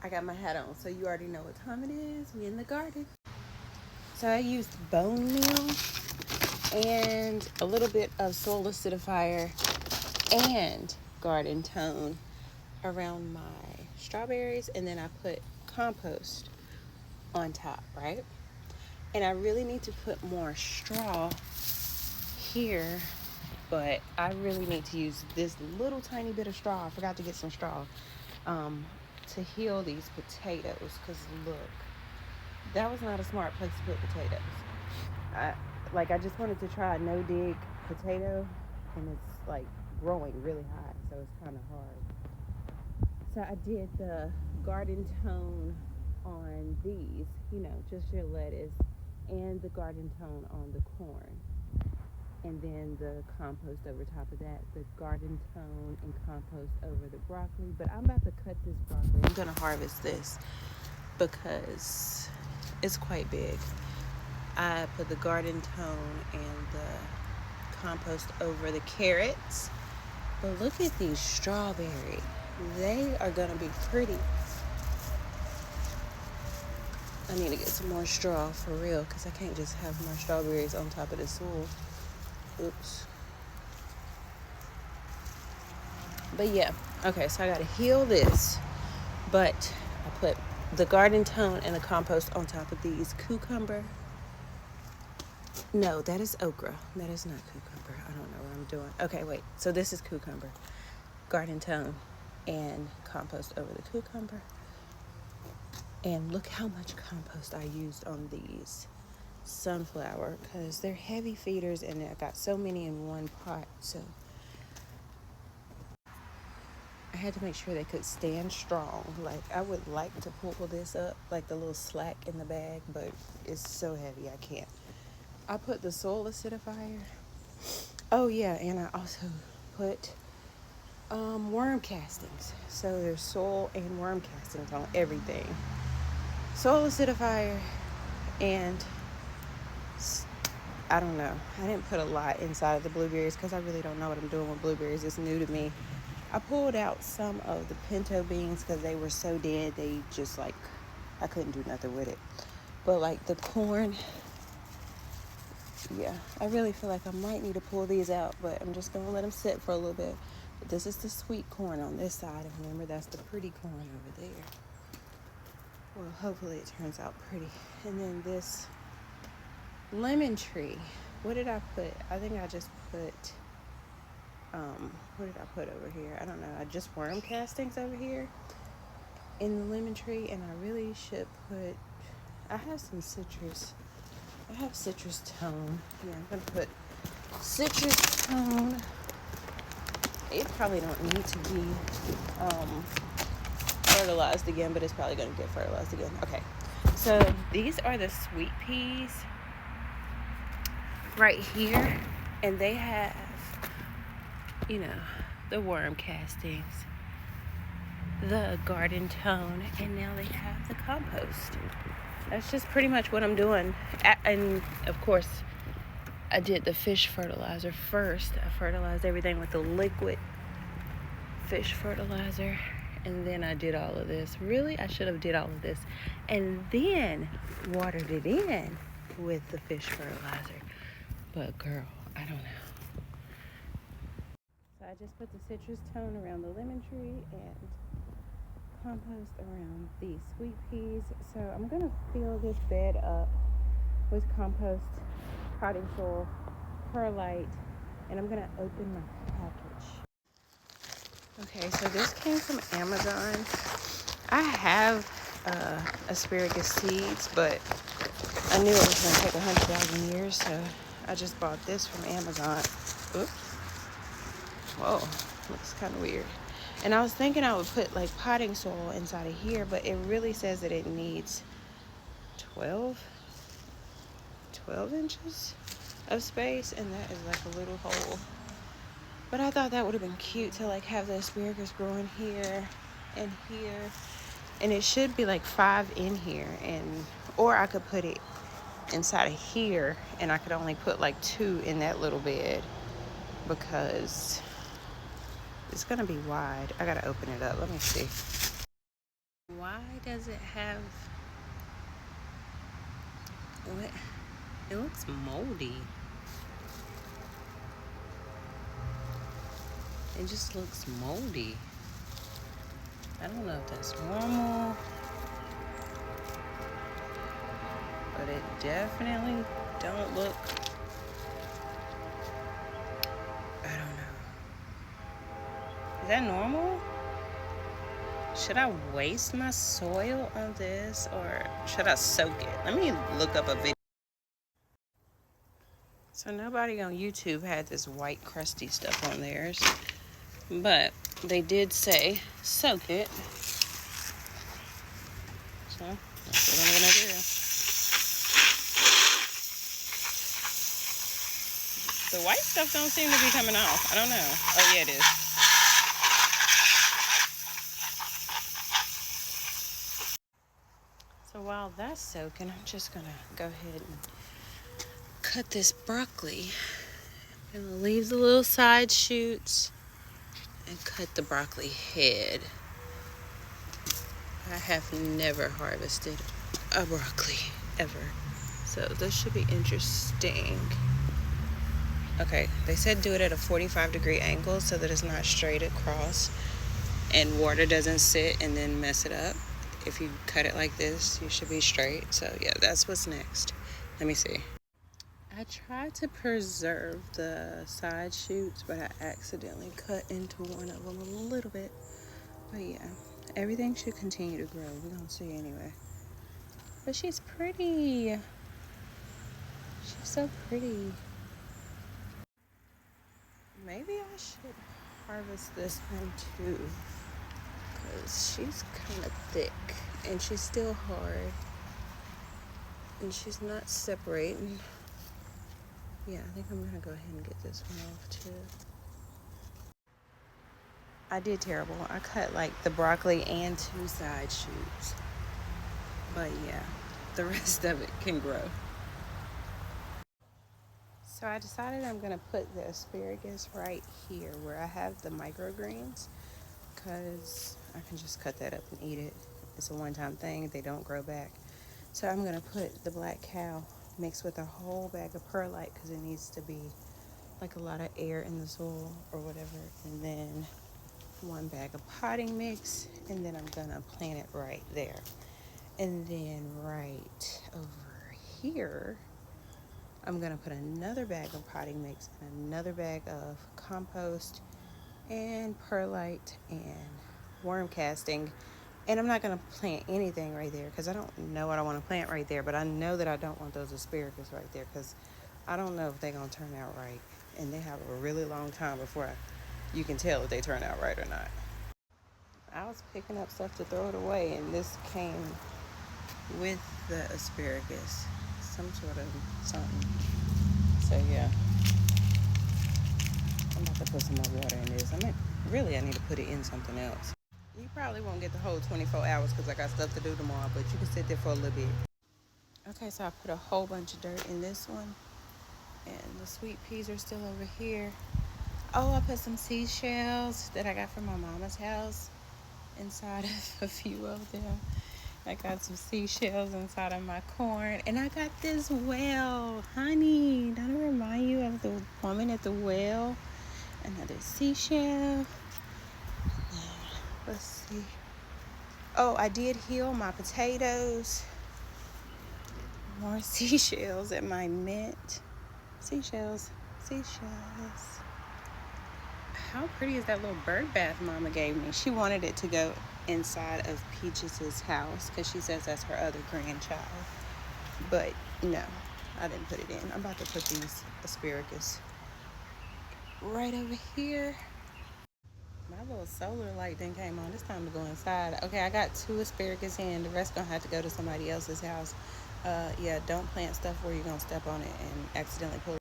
I got my hat on, so you already know what time it is. We in the garden. So I used bone meal and a little bit of soil acidifier and garden tone around my strawberries, and then I put compost on top, right? And I really need to put more straw here, but I really need to use this little tiny bit of straw. I forgot to get some straw to heal these potatoes, because look, that was not a smart place to put potatoes. I just wanted to try a no dig potato, and it's like growing really high, so it's kind of hard. So I did the garden tone on these, just your lettuce, and the garden tone on the corn, and then the compost over top of that, the garden tone and compost over the broccoli. But I'm about to cut this broccoli. I'm gonna harvest this because it's quite big. I put the garden tone and the compost over the carrots. But look at these strawberries. They are gonna be pretty. I need to get some more straw for real, because I can't just have more strawberries on top of the soil. Oops. But yeah, okay, so I gotta heal this. But I put the garden tone and the compost on top of these cucumber. No, that is okra. That is not cucumber. I don't know what I'm doing. Okay, wait. So this is cucumber. Garden tone and compost over the cucumber. And look how much compost I used on these sunflower, because they're heavy feeders and I got so many in one pot. So I had to make sure they could stand strong. Like, I would like to pull this up, like the little slack in the bag, but it's so heavy I can't. I put the soil acidifier. Oh yeah, and I also put worm castings. So there's soil and worm castings on everything. Soil acidifier, and I don't know. I didn't put a lot inside of the blueberries because I really don't know what I'm doing with blueberries. It's new to me. I pulled out some of the pinto beans because they were so dead. They just I couldn't do nothing with it. But like the corn, yeah, I really feel like I might need to pull these out, but I'm just going to let them sit for a little bit. But this is the sweet corn on this side, and remember, that's the pretty corn over there. Well, hopefully it turns out pretty. And then this lemon tree, what did I put? I think I just put, what did I put over here? I don't know. I just worm castings over here in the lemon tree, and I really should put, I have some citrus. I have citrus tone. Yeah, I'm going to put citrus tone. It probably don't need to be fertilized again, but it's probably going to get fertilized again. Okay, so these are the sweet peas right here, and they have, the worm castings, the garden tone, and now they have the compost. That's just pretty much what I'm doing. And of course, I did the fish fertilizer first. I fertilized everything with the liquid fish fertilizer, and then I did all of this. Really, I should have did all of this and then watered it in with the fish fertilizer. But girl, I don't know. So I just put the citrus tone around the lemon tree and compost around these sweet peas. So I'm gonna fill this bed up with compost, potting soil, perlite, and I'm gonna open my package. Okay, so this came from Amazon. I have asparagus seeds, but I knew it was gonna take 100,000 years, so I just bought this from Amazon. Oops. Whoa, looks kind of weird. And I was thinking I would put like potting soil inside of here, but it really says that it needs 12 inches of space, and that is like a little hole. But I thought that would have been cute to like have the asparagus growing here and here, and it should be like 5 in here, or I could put it inside of here, and I could only put like 2 in that little bed because it's gonna be wide. I gotta open it up. Let me see. Why does it have... What? It looks moldy. It just looks moldy. I don't know if that's normal, but it definitely don't look... I don't know. Is that normal? Should I waste my soil on this, or should I soak it? Let me look up a video. So nobody on YouTube had this white crusty stuff on theirs, but they did say soak it. So that's what I'm gonna do. The white stuff don't seem to be coming off. I don't know. Oh yeah, it is. So while that's soaking, I'm just gonna go ahead and cut this broccoli. And leave the little side shoots and cut the broccoli head. I have never harvested a broccoli ever, so this should be interesting. Okay, they said do it at a 45-degree angle so that it's not straight across and water doesn't sit and then mess it up. If you cut it like this, you should be straight. So yeah, that's what's next. Let me see. I tried to preserve the side shoots, but I accidentally cut into one of them a little bit. But yeah, everything should continue to grow. We're gonna see anyway. But she's pretty. She's so pretty. Maybe I should harvest this one too, because she's kind of thick and she's still hard and she's not separating. Yeah, I think I'm gonna go ahead and get this one off too. I did terrible. I cut like the broccoli and 2 side shoots. But yeah, the rest of it can grow. So I decided I'm gonna put the asparagus right here where I have the microgreens, because I can just cut that up and eat it. It's a one-time thing. They don't grow back. So I'm gonna put the black cow mixed with a whole bag of perlite, because it needs to be like a lot of air in the soil or whatever, and then 1 bag of potting mix, and then I'm gonna plant it right there. And then right over here I'm gonna put another bag of potting mix and another bag of compost and perlite and worm casting. And I'm not gonna plant anything right there because I don't know what I want to plant right there, but I know that I don't want those asparagus right there because I don't know if they're gonna turn out right, and they have a really long time before you can tell if they turn out right or not. I was picking up stuff to throw it away, and this came with the asparagus, some sort of something. So yeah, I'm about to put some more water in this. I need to put it in something else. You probably won't get the whole 24 hours because I got stuff to do tomorrow, but you can sit there for a little bit. Okay, so I put a whole bunch of dirt in this one, and the sweet peas are still over here. Oh, I put some seashells that I got from my mama's house inside of a few of them. I got some seashells inside of my corn, and I got this well. Honey, don't it remind you of the woman at the well? Another seashell. Let's see. Oh, I did heal my potatoes. More seashells at my mint. Seashells. How pretty is that little bird bath Mama gave me? She wanted it to go inside of Peaches' house because she says that's her other grandchild. But no, I didn't put it in. I'm about to put these asparagus right over here. My little solar light then came on. It's time to go inside. Okay, I got 2 asparagus in. The rest gonna have to go to somebody else's house. Yeah, don't plant stuff where you're gonna step on it and accidentally pull it.